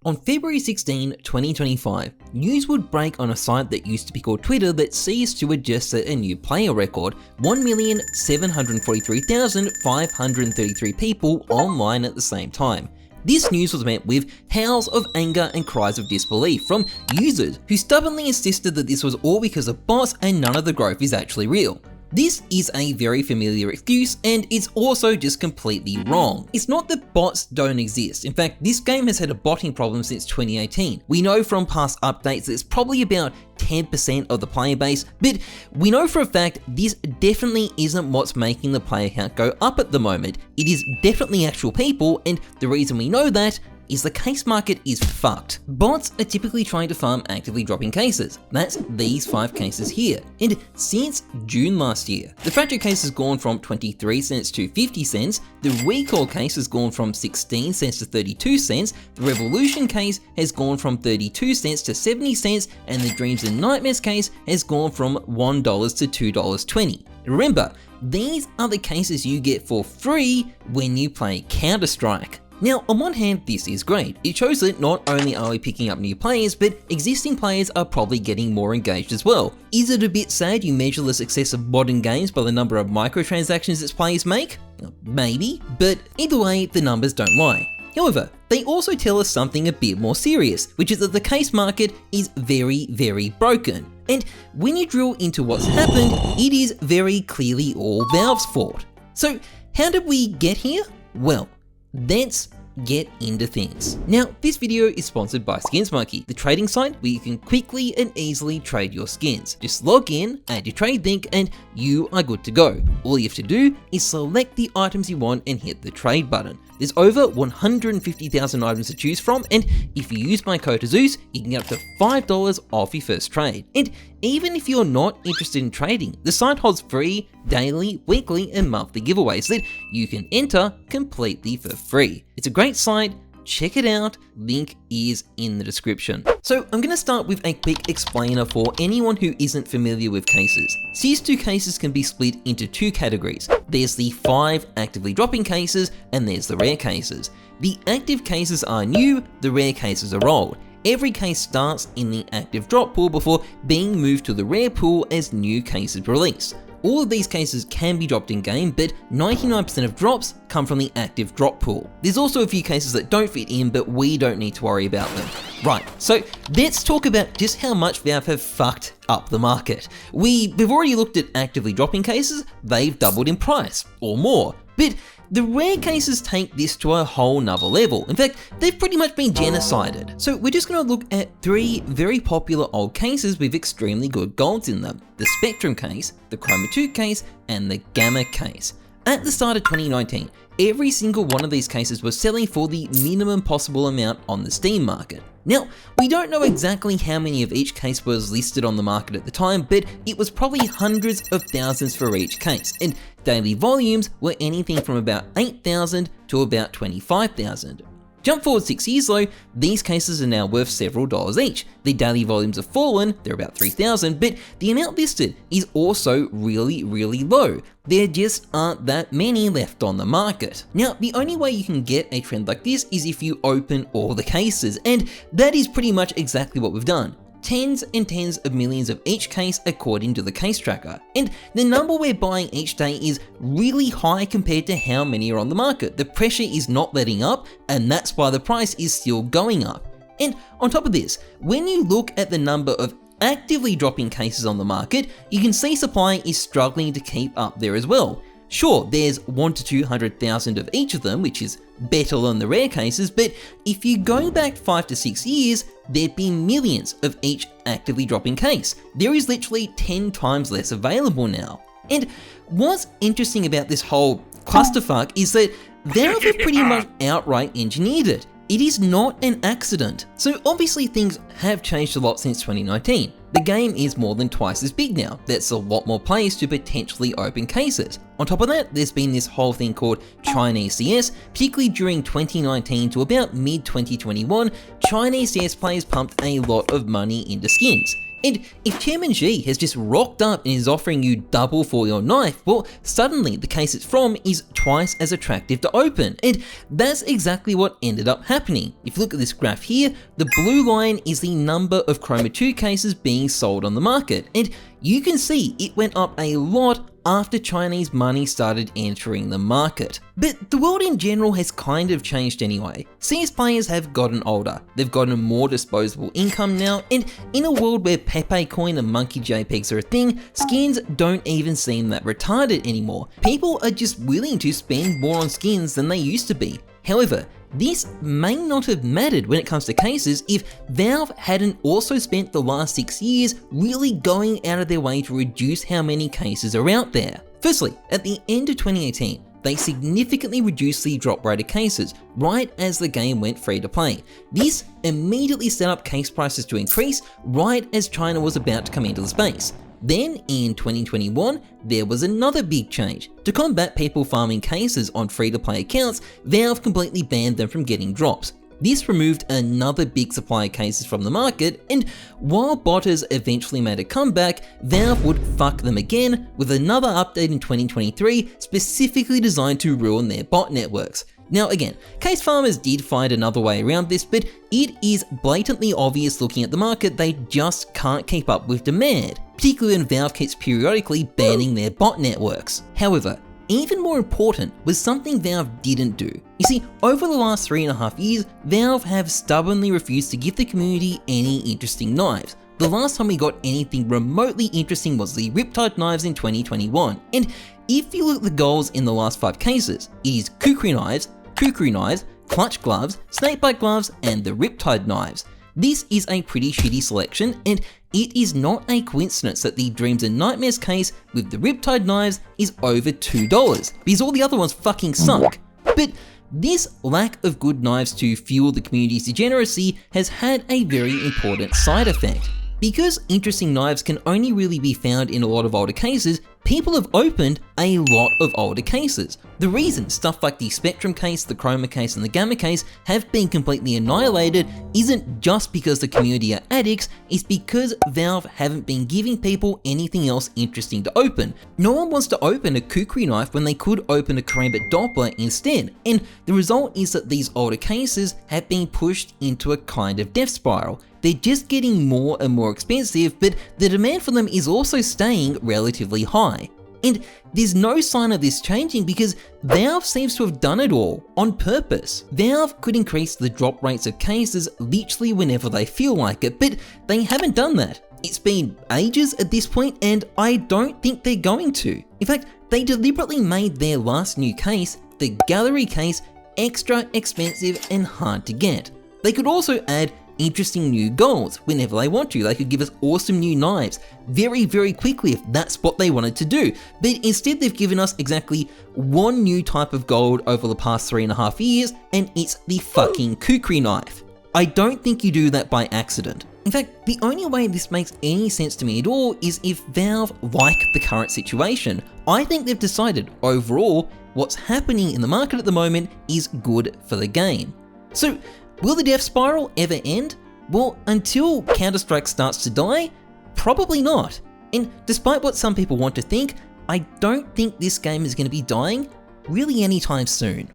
On February 16, 2025, news would break on a site that used to be called Twitter that CS2 had just set a new player record, 1,743,533 people online at the same time. This news was met with howls of anger and cries of disbelief from users who stubbornly insisted that this was all because of bots and none of the growth is actually real. This is a very familiar excuse, and it's also just completely wrong. It's not that bots don't exist. In fact, this game has had a botting problem since 2018. We know from past updates that it's probably about 10% of the player base, but we know for a fact this definitely isn't what's making the player count go up at the moment. It is definitely actual people, and the reason we know that is the case market is fucked. Bots are typically trying to farm actively dropping cases. That's these 5 cases here. And since June last year, the fracture case has gone from 23 cents to 50 cents, the recall case has gone from 16 cents to 32 cents, the revolution case has gone from 32 cents to 70 cents, and the dreams and nightmares case has gone from $1 to $2.20. Remember, these are the cases you get for free when you play Counter-Strike. Now, on one hand, this is great. It shows that not only are we picking up new players, but existing players are probably getting more engaged as well. Is it a bit sad you measure the success of modern games by the number of microtransactions its players make? Maybe, but either way, the numbers don't lie. However, they also tell us something a bit more serious, which is that the case market is very, very broken. And when you drill into what's happened, it is very clearly all Valve's fault. So how did we get here? Well, let's get into things. Now, this video is sponsored by SkinsMonkey, the trading site where you can quickly and easily trade your skins. Just log in, add your trade link, and you are good to go. All you have to do is select the items you want and hit the trade button. There's over 150,000 items to choose from, and if you use my code Heyzeus, you can get up to $5 off your first trade. And even if you're not interested in trading, the site holds free, daily, weekly, and monthly giveaways that you can enter completely for free. It's a great site. Check it out, link is in the description. So I'm gonna start with a quick explainer for anyone who isn't familiar with cases. CS2 cases can be split into 2 categories. There's the 5 actively dropping cases, and there's the rare cases. The active cases are new, the rare cases are old. Every case starts in the active drop pool before being moved to the rare pool as new cases release. All of these cases can be dropped in game, but 99% of drops come from the active drop pool. There's also a few cases that don't fit in, but we don't need to worry about them. Right, so let's talk about just how much Valve have fucked up the market. We've already looked at actively dropping cases, they've doubled in price, or more. But the rare cases take this to a whole nother level. In fact, they've pretty much been genocided. So we're just gonna look at 3 very popular old cases with extremely good golds in them. The Spectrum case, the Chroma 2 case, and the Gamma case. At the start of 2019, every single one of these cases was selling for the minimum possible amount on the Steam market. Now, we don't know exactly how many of each case was listed on the market at the time, but it was probably hundreds of thousands for each case, and daily volumes were anything from about 8,000 to about 25,000. Jump forward 6 years though, these cases are now worth several dollars each. The daily volumes have fallen, they're about 3,000, but the amount listed is also really, really low. There just aren't that many left on the market. Now, the only way you can get a trend like this is if you open all the cases, and that is pretty much exactly what we've done. Tens and tens of millions of each case according to the case tracker. And the number we're buying each day is really high compared to how many are on the market. The pressure is not letting up, and that's why the price is still going up. And on top of this, when you look at the number of actively dropping cases on the market, you can see supply is struggling to keep up there as well. Sure, there's 1 to 200,000 of each of them, which is better than the rare cases, but if you go back 5 to 6 years, there'd be millions of each actively dropping case. There is literally 10 times less available now. And what's interesting about this whole clusterfuck is that Valve have pretty much outright engineered it. It is not an accident. So obviously things have changed a lot since 2019. The game is more than twice as big now. That's a lot more players to potentially open cases. On top of that, there's been this whole thing called Chinese CS, particularly during 2019 to about mid-2021, Chinese CS players pumped a lot of money into skins. And if Chairman Xi has just rocked up and is offering you double for your knife, well, suddenly the case it's from is twice as attractive to open. And that's exactly what ended up happening. If you look at this graph here, the blue line is the number of Chroma 2 cases being sold on the market. And you can see it went up a lot after Chinese money started entering the market. But the world in general has kind of changed anyway. CS players have gotten older, they've gotten more disposable income now, and in a world where Pepe coin and monkey JPEGs are a thing, skins don't even seem that retarded anymore. People are just willing to spend more on skins than they used to be. However, this may not have mattered when it comes to cases if Valve hadn't also spent the last 6 years really going out of their way to reduce how many cases are out there. Firstly, at the end of 2018, they significantly reduced the drop rate of cases right as the game went free to play. This immediately set up case prices to increase right as China was about to come into the space. Then in 2021, there was another big change. To combat people farming cases on free-to-play accounts, Valve completely banned them from getting drops. This removed another big supply of cases from the market, and while botters eventually made a comeback, Valve would fuck them again with another update in 2023 specifically designed to ruin their bot networks. Now again, case farmers did find another way around this, but it is blatantly obvious looking at the market they just can't keep up with demand, particularly when Valve keeps periodically banning their bot networks. However, even more important was something Valve didn't do. You see, over the last 3.5 years, Valve have stubbornly refused to give the community any interesting knives. The last time we got anything remotely interesting was the Riptide knives in 2021, and if you look at the goals in the last 5 cases, it is kukri knives, clutch gloves, snakebite gloves, and the Riptide knives. This is a pretty shitty selection, and it is not a coincidence that the Dreams and Nightmares case with the Riptide knives is over $2, because all the other ones fucking suck. But this lack of good knives to fuel the community's degeneracy has had a very important side effect. Because interesting knives can only really be found in a lot of older cases, people have opened a lot of older cases. The reason stuff like the Spectrum case, the Chroma case, and the Gamma case have been completely annihilated isn't just because the community are addicts, it's because Valve haven't been giving people anything else interesting to open. No one wants to open a kukri knife when they could open a Karambit Doppler instead, and the result is that these older cases have been pushed into a kind of death spiral. They're just getting more and more expensive, but the demand for them is also staying relatively high. And there's no sign of this changing because Valve seems to have done it all on purpose. Valve could increase the drop rates of cases literally whenever they feel like it, but they haven't done that. It's been ages at this point, and I don't think they're going to. In fact, they deliberately made their last new case, the Gallery case, extra expensive and hard to get. They could also add interesting new goals whenever they want to. They could give us awesome new knives very, very quickly if that's what they wanted to do. But instead they've given us exactly one new type of gold over the past 3.5 years, and it's the fucking kukri knife. I don't think you do that by accident. In fact, the only way this makes any sense to me at all is if Valve like the current situation. I think they've decided overall what's happening in the market at the moment is good for the game. So will the death spiral ever end? Well, until Counter-Strike starts to die, probably not. And despite what some people want to think, I don't think this game is going to be dying really anytime soon.